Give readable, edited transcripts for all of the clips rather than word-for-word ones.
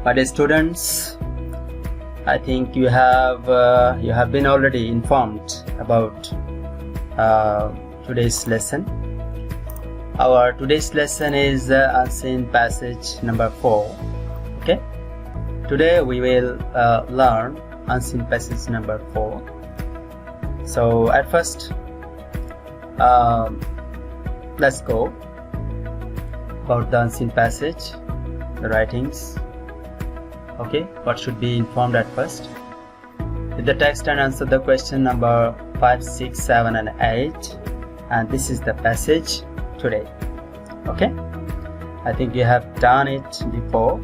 My dear students, I think you have been already informed about today's lesson. Our today's lesson is unseen passage number 4. Okay. Today we will learn unseen passage number 4. So at first, let's go about the unseen passage, the writings. Okay, what should be informed at first? Read the text and answer the question number 5, 6, 7 and 8, and this is the passage today. Okay, I think you have done it before,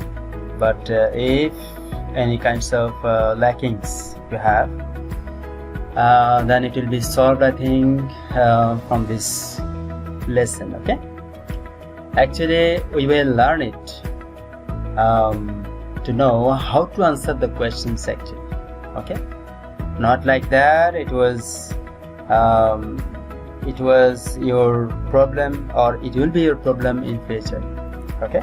but if any kinds of lackings you have, then it will be solved, I think, from this lesson. Okay, actually we will learn it to know how to answer the questions actually. Okay, not like that it was your problem, or it will be your problem in future. Okay,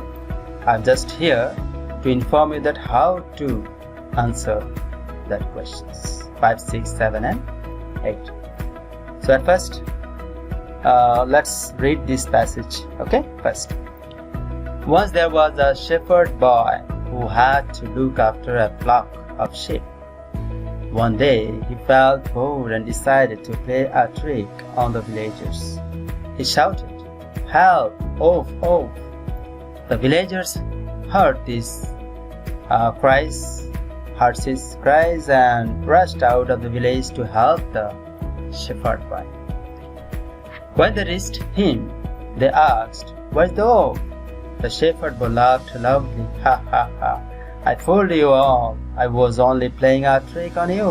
I'm just here to inform you that how to answer that questions 5, 6, 7 and 8. So at first, let's read this passage. Okay, first. Once there was a shepherd boy who had to look after a flock of sheep. One day he felt bored and decided to play a trick on the villagers. He shouted, "Help! Off! Off!" The villagers heard his cries and rushed out of the village to help the shepherd boy. When they reached him, they asked, "Where's the oaf?" The shepherd boy laughed loudly. "Ha ha ha! I fooled you all. I was only playing a trick on you."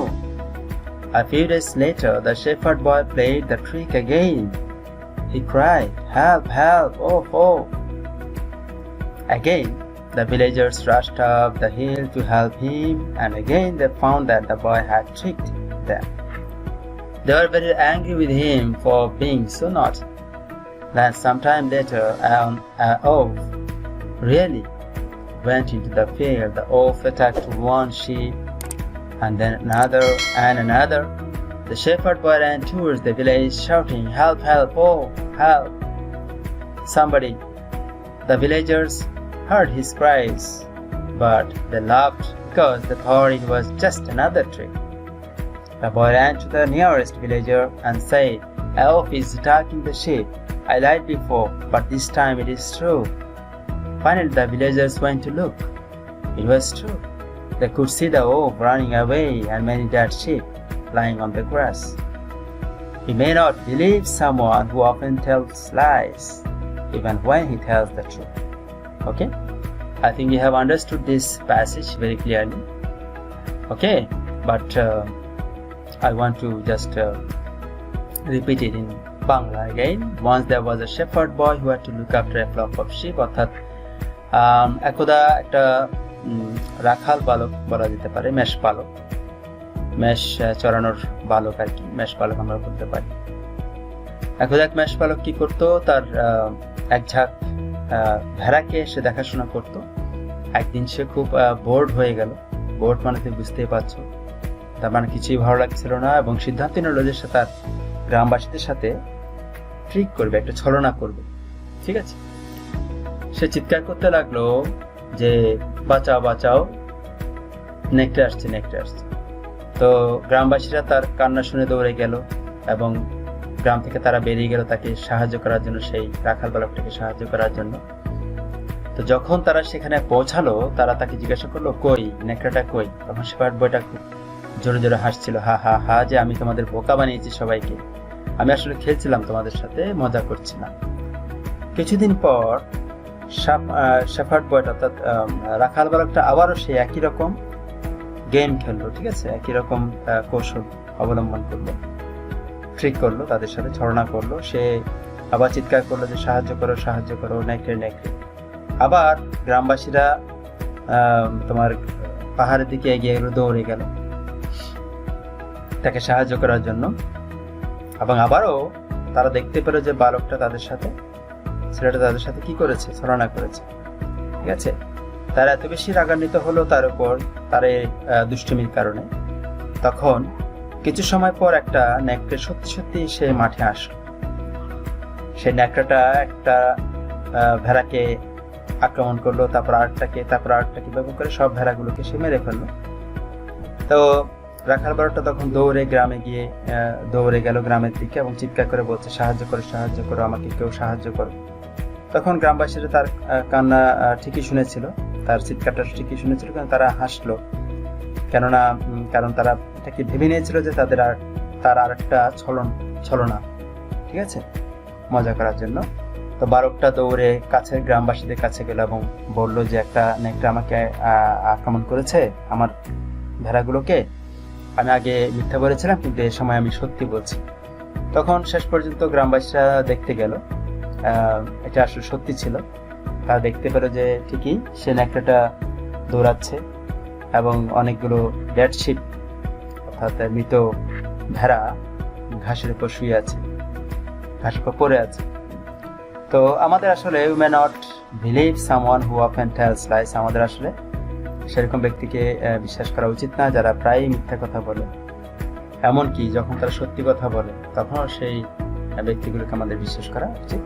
A few days later, the shepherd boy played the trick again. He cried, "Help! Help! Off! Off!" Again, the villagers rushed up the hill to help him, and again they found that the boy had tricked them. They were very angry with him for being so naughty. Then sometime later, an oaf really went into the field. The oaf attacked one sheep and then another and another. The shepherd boy ran towards the village shouting, "Help, help, oh, help, somebody." The villagers heard his cries, but they laughed because they thought it was just another trick. The boy ran to the nearest villager and said, "A oaf is attacking the sheep. I lied before, but this time it is true." Finally, the villagers went to look. It was true. They could see the oaf running away and many dead sheep lying on the grass. You may not believe someone who often tells lies, even when he tells the truth. Okay? I think you have understood this passage very clearly. Okay? But I want to just repeat it in Bangla again. Once there was a shepherd boy who had to look after a flock of sheep. অর্থাৎ একদা একটা রাখাল বালক বলা যেতে পারে, মেষ পালক, মেষ চরানোর বালক আর কি, মেষ পালক আমরা বলতে পারি। একদা এক মেষ পালক কি করতো, তার এক ঝাঁক ভেড়াকে সে দেখাশোনা করত। একদিন সে খুব বোর্ড হয়ে গেল। বোর্ড মানে তুমি বুঝতেই পারছো, তার মানে কিছুই ভালো লাগছিল না, এবং সিদ্ধান্ত নিল যে সে তার গ্রামবাসীদের সাথে ট্রিক করবে, একটা ছলনা করবে। ঠিক আছে, সে চিৎকার করতে লাগলো যে বাঁচাও বাঁচাও, নেকড়ে আসছে নেকড়ে আসছে। তো গ্রামবাসীরা তার কান্না শুনে দৌড়ে গেল এবং গ্রাম থেকে তারা বেরিয়ে গেল তাকে সাহায্য করার জন্য, সেই রাখাল বালকটাকে সাহায্য করার জন্য। তো যখন তারা সেখানে পৌঁছালো, তারা তাকে জিজ্ঞাসা করলো, "কই নেকড়েটা কই?" তখন shepherd boyটা খুব জোরে জোরে হাসছিল, "হা হা হা, যে আমি তোমাদের বোকা বানিয়েছি সবাইকে, আমি আসলে খেলছিলাম তোমাদের সাথে, মজা করছিলাম।" কিছুদিন পর shepherd boyটা অর্থাৎ রাখাল বালকটা আবারও সে একই রকম গেম খেললো। ঠিক আছে, একই রকম কৌশল অবলম্বন করলো, ট্রিক করলো, তাদের সাথে ছলনা করলো। সে আবার চিৎকার করলো যে সাহায্য করো সাহায্য করো, নেকড়ে নেকড়ে। আবার গ্রামবাসীরা তোমার পাহাড়ের দিকে এগিয়ে গেল, দৌড়ে গেল তাকে সাহায্য করার জন্য। এবং আবারও তারা দেখতে পেল যে বালকটা তাদের সাথে, ছেলেটা তাদের সাথে কি করেছে, ছলনা করেছে। ঠিক আছে, তারা এত বেশি রাগান্বিত হলো তার উপর, তার এই দুষ্টুমির কারণে। তখন কিছু সময় পর একটা নেকড়ে সত্যি সত্যি সে মাঠে আসলো। সেই নেকড়েটা একটা ভেড়াকে আক্রমণ করলো, তারপর আরেকটাকে ব্যবহার করে সব ভেড়াগুলোকে সে মেরে ফেললো। তো রাখাল বালকটা তখন দৌড়ে গেল গ্রামের দিকে এবং চিৎকার করে বলছে, সাহায্য করো, আমাকে কেউ সাহায্য করো। তখন গ্রামবাসীরা তার কান্না ঠিকই শুনেছিল, তার চিৎকারটা ঠিকই শুনেছিল, কারণ তারা হাসলো। কারণ তারা এটাকে ভেবে নিয়েছিল যে তার আর একটা ছলনা, ঠিক আছে, মজা করার জন্য। তো বালকটা দৌড়ে কাছের গ্রামবাসীদের কাছে গেল এবং বলল যে একটা নেকড়ে আমাকে আক্রমণ করেছে, আমার ভেড়াগুলোকে। আমি আগে মিথ্যা বলেছিলাম, কিন্তু এ সময় আমি সত্যি বলছি। তখন শেষ পর্যন্ত গ্রামবাসীরা দেখতে গেল, এটা আসলে সত্যি ছিল। তারা দেখতে পেল যে ঠিকই সে নেকড়েটা দৌড়াচ্ছে এবং অনেকগুলো ডেড শিপ অর্থাৎ মৃত ভেড়া ঘাসের উপর শুয়ে আছে, ঘাসের উপর পড়ে আছে। তো আমাদের আসলে we may not believe someone who often tells lies। আমাদের আসলে সেরকম ব্যক্তিকে বিশ্বাস করা উচিত না যারা প্রায়ই মিথ্যা কথা বলে। এমনকি যখন তারা সত্যি কথা বলে তখন সেই ব্যক্তিগুলোকে আমাদের বিশ্বাস করা উচিত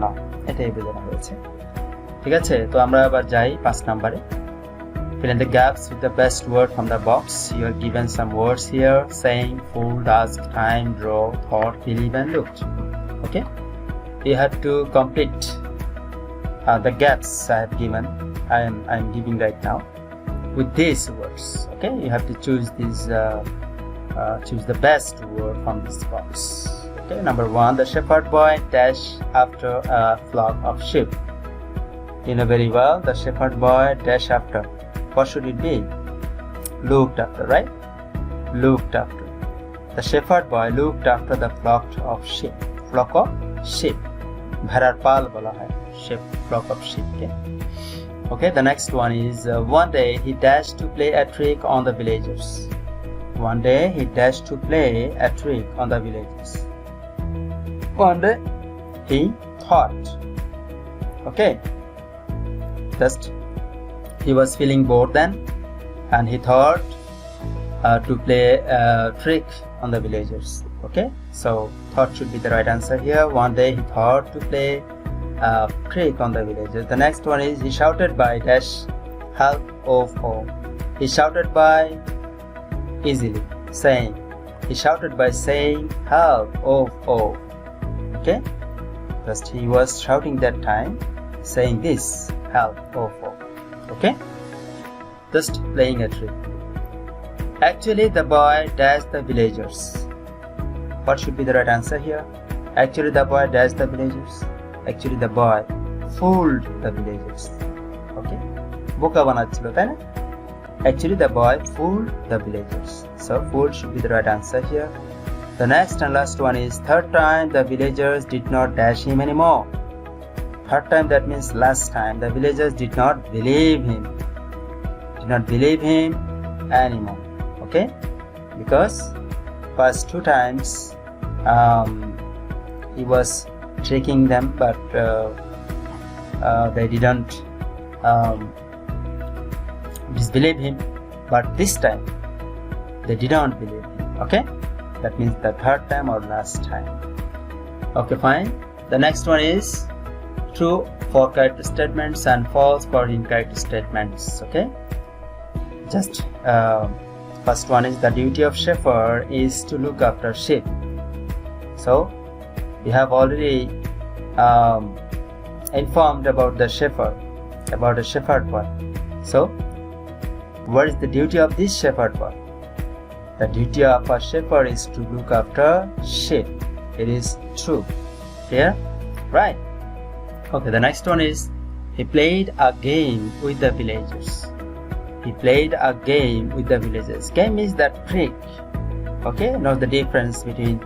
না, এটাই বোঝানো হয়েছে। ঠিক আছে, তো আমরা আবার যাই 5 নম্বরে। Fill in the gaps with the best word from the box. You are given some words here saying fooled, asked, time, draw, thought, believe and looked. Okay, you have to complete the gaps I have given. I am giving right now with these words. Okay, you have to choose choose the best word from this box. Okay, number 1, the shepherd boy dash after a flock of sheep. You know very well, the shepherd boy dash after. What should it be? Looked after, right? Looked after. The shepherd boy looked after the flock of sheep. Flock of sheep. Bharar pal bola hai. Sheep, flock of sheep. Okay, the next one is one day he dashed to play a trick on the villagers. One day he dashed to play a trick on the villagers. One day he thought. Okay, just he was feeling bored then, and he thought to play a trick on the villagers. Okay, so thought should be the right answer here. One day he thought to play a trick on the villagers. The next one is he shouted by dash help of all. He shouted by easily saying. He shouted by saying help of all. Okay, just he was shouting that time, saying this help of all. Okay, just playing a trick. Actually the boy dashed the villagers. What should be the right answer here? Actually the boy dashed the villagers. Actually the boy fooled the villagers. Okay, boka banachilo tai na. Actually the boy fooled the villagers. So fooled should be the right answer here. The next and last one is third time the villagers did not dash him anymore. Third time, that means last time, the villagers did not believe him anymore. Okay, because first 2 times he was tricking them, but they didn't disbelieve him. But this time they didn't believe him. Okay, that means the third time or last time. Okay, fine. The next one is true for correct statements and false for incorrect statements. Okay, just first one is the duty of shepherd is to look after sheep. So we have already informed about the shepherd boy. So what is the duty of this shepherd boy? The duty of a shepherd is to look after sheep. It is true. Clear? Right. Okay, the next one is he played a game with the villagers. He played a game with the villagers. Game is that trick. Okay, know the difference between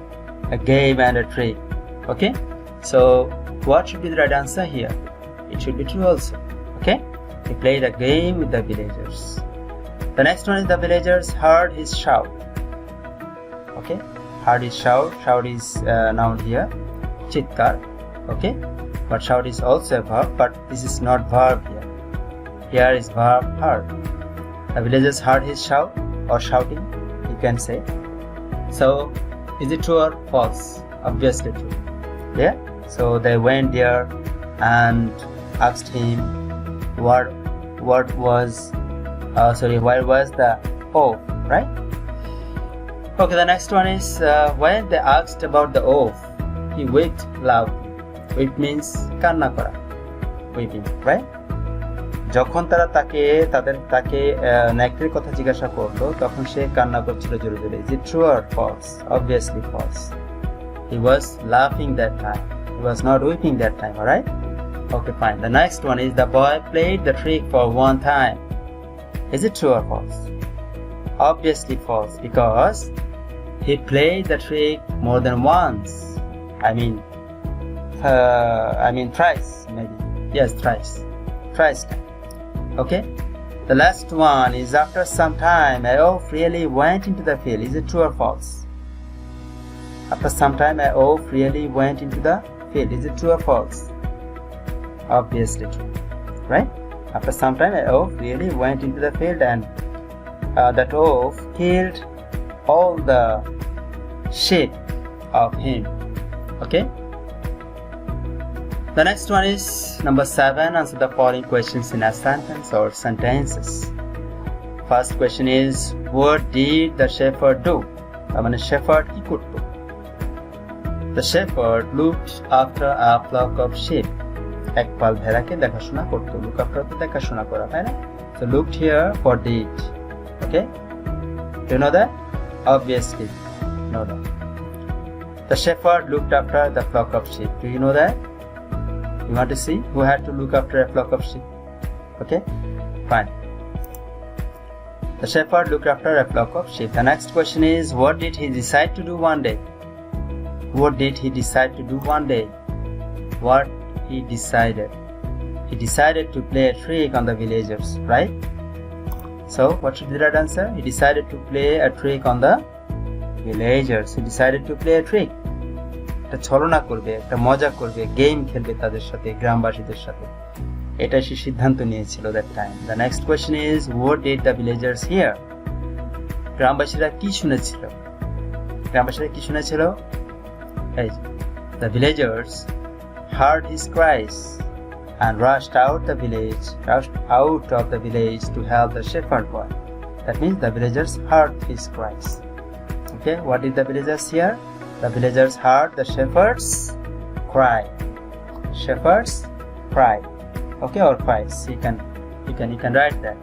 a game and a trick. Okay, so what should be the right answer here? It should be true also. Okay, he played a game with the villagers. The next one is the villagers heard his shout. Okay, heard his shout. Shout is noun here, chitkar. Okay, but shout is also a verb, but this is not verb here. Here is verb heard. The villagers heard his shout or shouting, you can say. So, is it true or false? Obviously true. Yeah? So they went there and asked him where was the oath, right? Okay, the next one is when they asked about the oath, he wept loudly. Weep means কান্না করা, weeping, right? যখন তারা তাকে নেকড়ের কথা জিজ্ঞাসা করলো তখন সে কান্না করছিল জোরে জোরে। Is it true or false? Obviously false. He was laughing that time. He was not weeping that time, alright? Okay, fine. The next one is the boy played the trick for one time. Is it true or false? Obviously false, because he played the trick more than once. I mean thrice, maybe. Yes, thrice time. Okay. The last one is after some time, a oaf really went into the field. Is it true or false? After some time, a oaf really went into the field. Is it true or false? Obviously true, right? After some time, a oaf really went into the field, and that oaf killed all the sheep of him. Okay. The next one is number 7. Answer the following questions in a sentence or sentences. First question is, what did the shepherd do? Shepherd কি করতো? The shepherd looked after a flock of sheep. এক পাল ভেড়াকে দেখাশোনা করতো। Look after তো দেখাশোনা করা, তাই না? So looked here for did. Okay? Do you know that? Obviously know that. The shepherd looked after the flock of sheep. Do you know that? You want to see who had to look after a flock of sheep? Okay? Fine. The shepherd looked after a flock of sheep. The next question is, what did he decide to do one day? What did he decide to do one day? What he decided? He decided to play a trick on the villagers, right? So, what should be the right answer? He decided to play a trick on the villagers. He decided to play a trick. একটা ছলনা করবে, একটা মজা করবে, game খেলবে তাদের সাথে, গ্রামবাসীদের সাথে। এটাই সে সিদ্ধান্ত নিয়েছিল that time. The next question is, what did the villagers hear? গ্রামবাসীরা কি শুনেছিল? The villagers heard his cries and rushed out of the village to help the shepherd boy. That means the villagers heard his cries. Okay, what did the villagers hear? The villagers heard the shepherd's cry. Shepherd's cry. Okay, or cries. You can write that.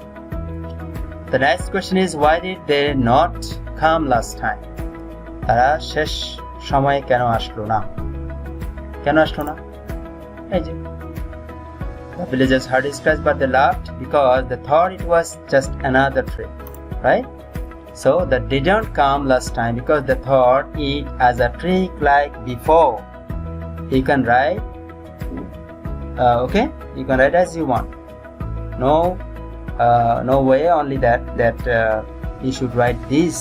The next question is, why did they not come last time? তারা শেষ সময়ে কেন আসলো না? এই যে the villagers heard his cries, but they laughed because they thought it was just another trick, right? So that didn't come last time because they thought it as a trick like before. You can write, okay? You can write as you want. No way. Only that you should write this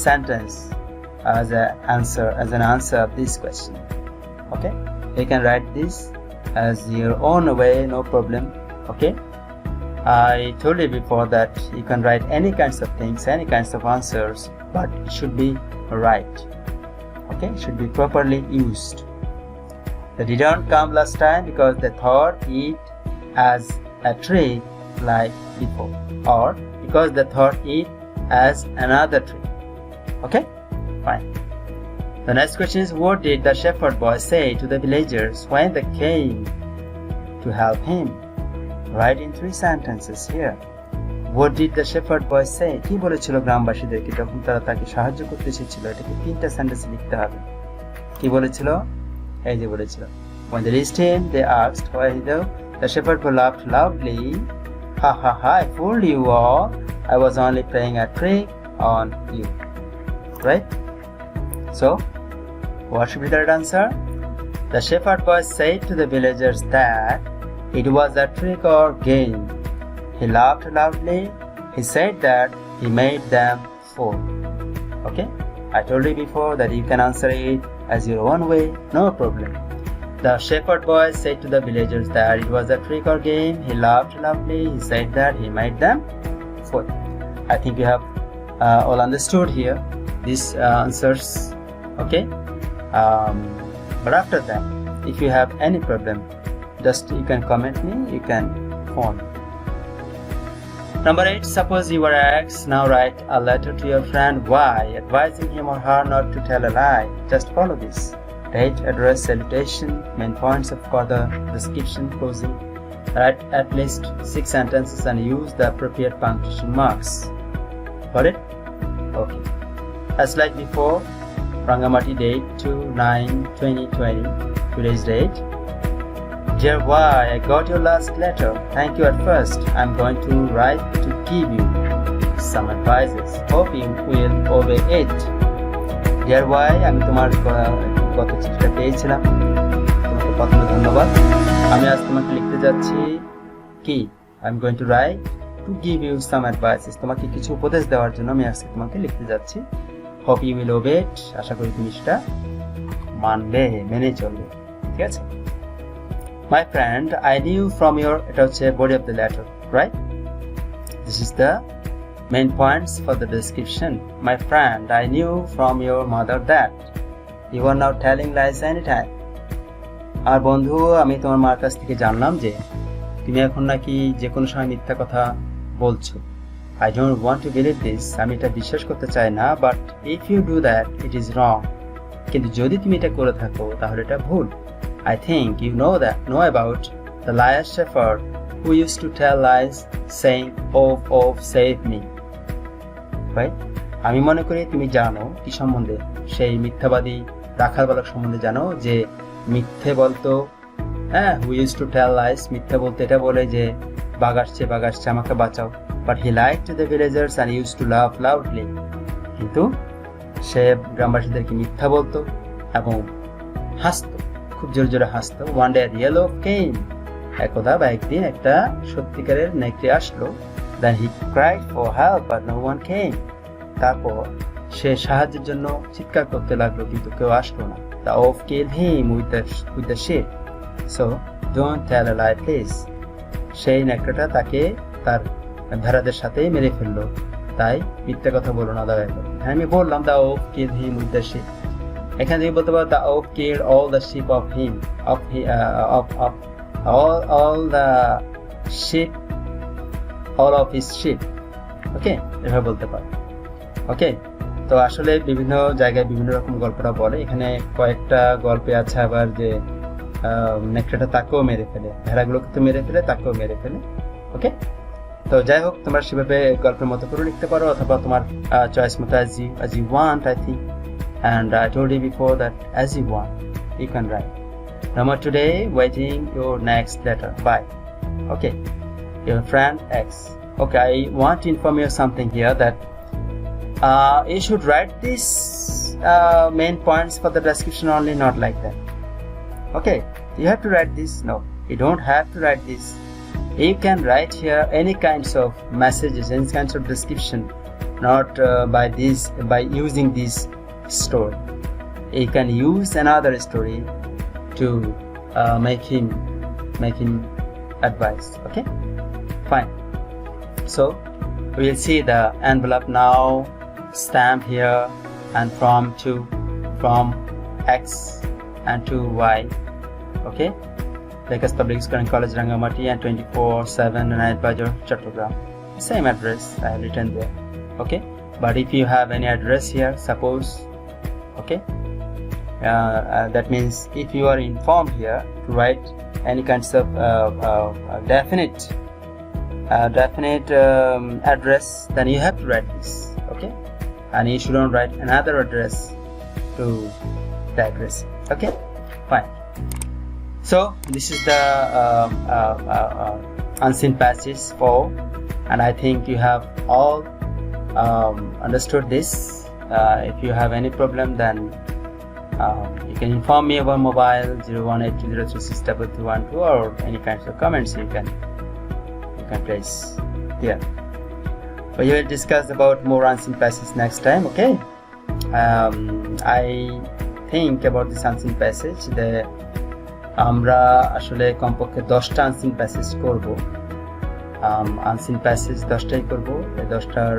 sentence as an answer of this question. Okay? You can write this as your own way. No problem. Okay? I told you before that you can write any kinds of things, any kinds of answers, but it should be right. Okay, it should be properly used. They didn't come last time because they thought it as a trick like before, or because they thought it as another trick. Okay, fine. The next question is, what did the shepherd boy say to the villagers when they came to help him? Write in 3 sentences here. What did the shepherd boy say? কি বলেছিল গ্রামবাসীদেরকে যখন তারা তাকে সাহায্য করতে এসেছিল? এটাকে 3টা সেন্টেন্সে লিখতে হবে। কি বলেছিল? এই যে বলেছিল, when they reached him, they asked why the shepherd boy laughed loudly. Ha ha ha! I fooled you all. I was only playing a trick on you. Right? So, what should be the right answer? The shepherd boy said to the villagers that it was a trick or game. He laughed loudly. He said that he made them fool. Okay? I told you before that you can answer it as your own way, no problem. The shepherd boy said to the villagers that it was a trick or game. He laughed loudly. He said that he made them food. I think you have all understood here these answers. Okay. But after that, if you have any problem, just you can comment me. You can phone. Number 8. Suppose you were X. Now write a letter to your friend Y, advising him or her not to tell a lie. Just follow this. Date, address, salutation, main points of further description, closing. Write at least 6 sentences and use the appropriate punctuation marks. Got it? Okay. As like before, Rangamati date 2/9/2020. Today's date. Dear Y, I got your last letter. Thank you at first. I'm going to write to give you some advices. Hope you will obey it. Dear Y, আমি তোমার গত চিঠিটা পেয়েছিলাম। তোমাকে প্রথমে ধন্যবাদ। আমি আজ তোমাকে লিখতে যাচ্ছি কি? I'm going to write to give you some advices. তোমাকে কিছু উপদেশ দেওয়ার জন্য আমি আজকে তোমাকে লিখতে যাচ্ছি। Hope you will obey it. আশা করি তুমি সেটা মানবে, মেনে চলবে। ঠিক আছে? My friend, I knew from your, এটা হচ্ছে body of the letter, right? This is the main points for the description. My friend, I knew from your mother that you are now telling lies anytime. আর বন্ধু, আমি তোমার মার কাছ থেকে জানলাম যে তুমি এখন নাকি যে কোনো সময় মিথ্যা কথা বলছো। I don't want to believe this. আমি এটা বিশ্বাস করতে চাই না, but if you do that, it is wrong. কিন্তু যদি তুমি এটা করে থাকো তাহলে এটা ভুল। I think you know about the liar shepherd who used to tell lies saying, "Oh, save me." Right? আমি মনে করি তুমি জানো কি সম্বন্ধে, সেই মিথ্যাবাদী রাখাল বালক সম্বন্ধে জানো যে মিথ্যে বলতো, who used to tell lies, মিথ্যে বলতে এটা বলে যে বাঘ আসছে আমাকে বাঁচাও। But he lied to the villagers and used to laugh loudly. কিন্তু সে গ্রামবাসীদেরকে মিথ্যা বলতো এবং হাসতো, খুব জোরে জোরে হাসতো। One day a real wolf came. একদা বা একদিন একটা সত্যিকারের নেকড়ে আসলো। Then he cried for help but no one came. তারপর সে সাহায্যের জন্য চিৎকার করতে লাগলো কিন্তু কেউ আসলো না। The wolf killed him with the sheep. So don't tell a lie please. সেই নেকড়েটা তাকে তার ভেড়াদের সাথেই মেরে ফেললো, তাই মিথ্যে কথা বলো না দয়া করে। আমি বললাম the wolf killed him with the sheep. এখানে তুমি বলতে পারো the wolf killed all the sheep of him, all the sheep, all of his sheep. ওকে, এভাবে বলতে পারো। ওকে, তো আসলে বিভিন্ন জায়গায় বিভিন্ন রকম গল্পটা বলে। এখানে কয়েকটা গল্পে আছে আবার যে নেকড়েটা তাকেও মেরে ফেলে, ভেড়াগুলোকে তো মেরে ফেলে, তাকেও মেরে ফেলে। ওকে, তো যাই হোক, তোমরা সেভাবে গল্পের মতো করে লিখতে পারো অথবা তোমার চয়েস মতো as you want, I think. And I told you before that as you want, you can write. Number today, waiting your next letter. Bye. Okay, your friend X. Okay, I want to inform you something here that you should write these main points for the description only, not like that. Okay, you have to write this. No, you don't have to write this. You can write here any kinds of messages, any kinds of description, not by using this story. You can use another story to make him advice. Okay, fine. So we will see the envelope now, stamp here, and from X and to Y. Okay, Lakers Public School and College, Rangamati, and 24/7 Night Bajar, Chattogram. Same address I have written there. Okay, but if you have any address here, suppose, okay, that means if you are informed here to write any kinds of definite address, then you have to write this. Okay, and you shouldn't write another address to the address. Okay, fine. So this is the unseen passage 4, and I think you have all understood this. If you have any problem, then you can inform me over mobile 01820362212, or any kinds of comments you can place here. We will discuss about more unseen passage next time. Okay, I think about this unseen passage, আমরা আসলে কমপক্ষে 10টা unseen passage করব। Unseen passage 10টাই করব, এই 10টার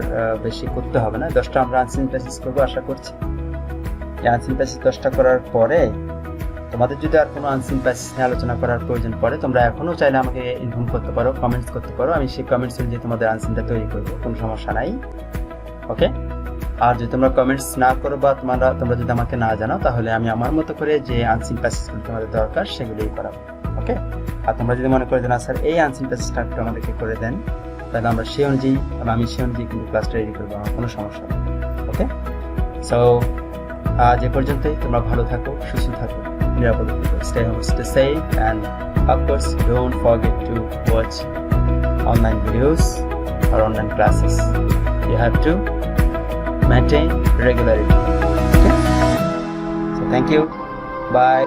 বেশি করতে হবে না। 10টা আমরা আনসিন প্যাসেজ করব আশা করছি। এই আনসিন প্যাসেজ 10টা করার পরে তোমাদের যদি আর কোনো আনসিন প্যাসেজ নিয়ে আলোচনা করার প্রয়োজন পড়ে, তোমরা এখনও চাইলে আমাকে ইনফর্ম করতে পারো, কমেন্টস করতে পারো। আমি সেই কমেন্টস অনুযায়ী তোমাদের আনসিনটা তৈরি করব, কোনো সমস্যা নাই। ওকে। আর যদি তোমরা কমেন্টস না করো বা তোমরা যদি আমাকে না জানাও, তাহলে আমি আমার মতো করে যে আনসিন প্যাসেজগুলো তোমাদের দরকার সেগুলোই করাবো। ওকে। আর তোমরা যদি মনে করো যে না স্যার এই আনসিন প্যাসেজটা একটু আমাদেরকে করে দেন, তাহলে আমরা সেই অনুযায়ী আমি সেই অনুযায়ী কিন্তু ক্লাসটা রেডি করবো, আমার কোনো সমস্যা নেই। ওকে। সো আজ এ পর্যন্তই। তোমরা ভালো থাকো, সুস্থ থাকো, নিরাপদ থাকো, stay home, stay safe, and of course don't forget to watch online videos or online classes. You have to maintain regularity. Okay? So thank you. Bye.